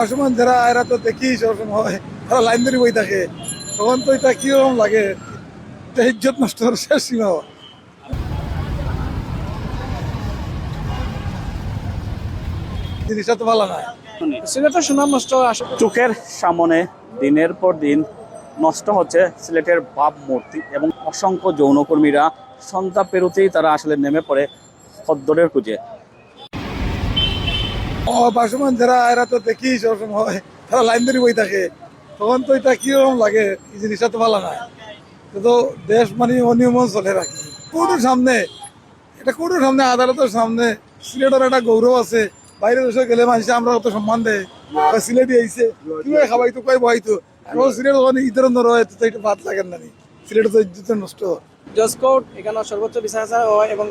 সবসময় যারা এরা তো দেখি সবসময় তারা লাইন ধরে বই থাকে, তখন তো এটা কিরকম লাগে, এটা ইজ্জত নষ্ট হওয়ার শেষ সীমা। জিনিসটা তো ভালো না, সিলেটের সুনাম নষ্ট। চোখের সামনে দিনের পর দিন নষ্ট হচ্ছে সিলেটের ভাবমূর্তি এবং অসংখ্য যৌনকর্মীরা সন্ধ্যা পেরোতেই তারা আসলে নেমে পড়ে খদ্দরের খুঁজে। সবসময় যারা এরা তো দেখি সবসময় তারা লাইন ধরে বই থাকে, তখন তো এটা কিরকম লাগে, এই জিনিসটা তো ভালো না। তো দেশ মানে অনিয়মন চলে রাখি কোর্টের সামনে, এটা কোর্টের সামনে, আদালতের সামনে সিলেটের একটা গৌরব আছে। বাইরে দেশে গেলে মানুষে আমরা কত সম্মান দেয়, সিলেটি আইছে কি খাবাই তো কয় বহাইতো, এখন সিলেট ওখানে ইতর হয় তো এটা ভাত লাগেন না, সিলেটে তো ইজ্জত নষ্ট। জজ কোর্ট এখানে সর্বোচ্চ বিচার হয় এবং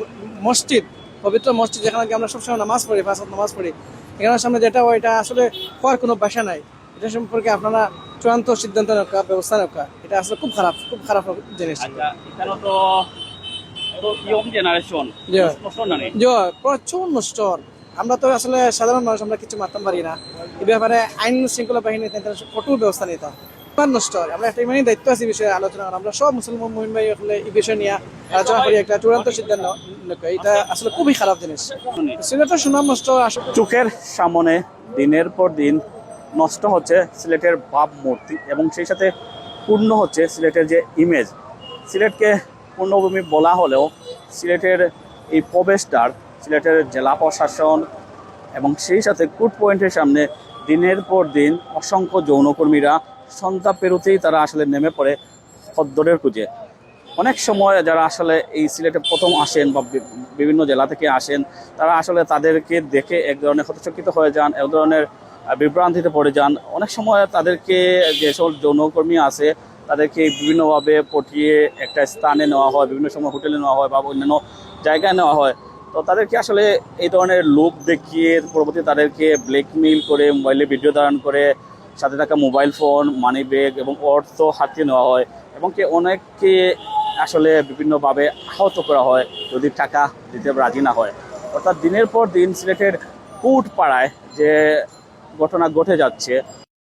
মসজিদ, পবিত্র মসজিদ যেখানে আমরা সবসময় নামাজ পড়ি, পাঁচ ওয়াক্ত নামাজ পড়ি, এখানের সামনে যেটা হয় এটা আসলে হওয়ার কোনো বাসা নাই। এটা সম্পর্কে আপনারা চূড়ান্ত সিদ্ধান্ত নেওয়া, ব্যবস্থা নেওয়া, এটা আসলে খুব খারাপ জিনিস। এখানে তো ইয়ং জেনারেশন নষ্ট না নেই, প্রচুর নষ্ট। আমরা তো আসলে সাধারণ মানুষ, আমরা কিছু মারতাম পারি না। এই ব্যাপারে আইন শৃঙ্খলা বাহিনী কঠোর ব্যবস্থা নিতাম। নষ্ট হয়, আমরা একটা ইমানি দায়িত্ব আছে এই বিষয়ে আলোচনা করা। আমরা সব মুসলমান মুমিন ভাই হলে এই বিষয় নিয়ে আলোচনা করি, একটা চূড়ান্ত সিদ্ধান্ত। এটা আসলে খুবই খারাপ জিনিস, সিলেটের সুনাম নষ্ট। চোখের সামনে দিনের পর দিন নষ্ট হচ্ছে সিলেটের ভাবমূর্তি এবং সেই সাথে পূর্ণ হচ্ছে সিলেটের যে ইমেজ। সিলেটকে পূর্ণভূমি বলা হলেও সিলেটের এই প্রবেশদ্বার, সিলেটের জেলা প্রশাসন এবং সেই সাথে কোর্ট পয়েন্টের সামনে দিনের পর দিন অসংখ্য যৌনকর্মীরা সন্ধ্যা পেরোতেই তারা আসলে নেমে পড়ে খদ্দরের খুঁজে। অনেক সময় যারা আসলে এই সিলেটে প্রথম আসেন বা বিভিন্ন জেলা থেকে আসেন, তারা আসলে তাদেরকে দেখে এক ধরনের হতচকিত হয়ে যান, এক ধরনের বিভ্রান্তিতে পড়ে যান। অনেক সময় তাদেরকে যে সকল যৌনকর্মী আছে তাদেরকে বিভিন্নভাবে পটিয়ে একটা স্থানে নেওয়া হয়, বিভিন্ন সময় হোটেলে নেওয়া হয় বা অন্যান্য জায়গায় নেওয়া হয়। তো তাদেরকে আসলে এই ধরনের লোক দেখিয়ে পরবর্তী তাদেরকে ব্ল্যাকমেইল করে মোবাইলে ভিডিও ধারণ করে সাথে থাকা মোবাইল ফোন, মানি ব্যাগ এবং অর্থ হাতিয়ে নেওয়া হয় এবং অনেককে আসলে বিভিন্নভাবে আহত করা হয় যদি টাকা দিতে রাজি না হয়। অর্থাৎ দিনের পর দিন সিলেটের কোর্ট পাড়ায় যে ঘটনা ঘটে যাচ্ছে,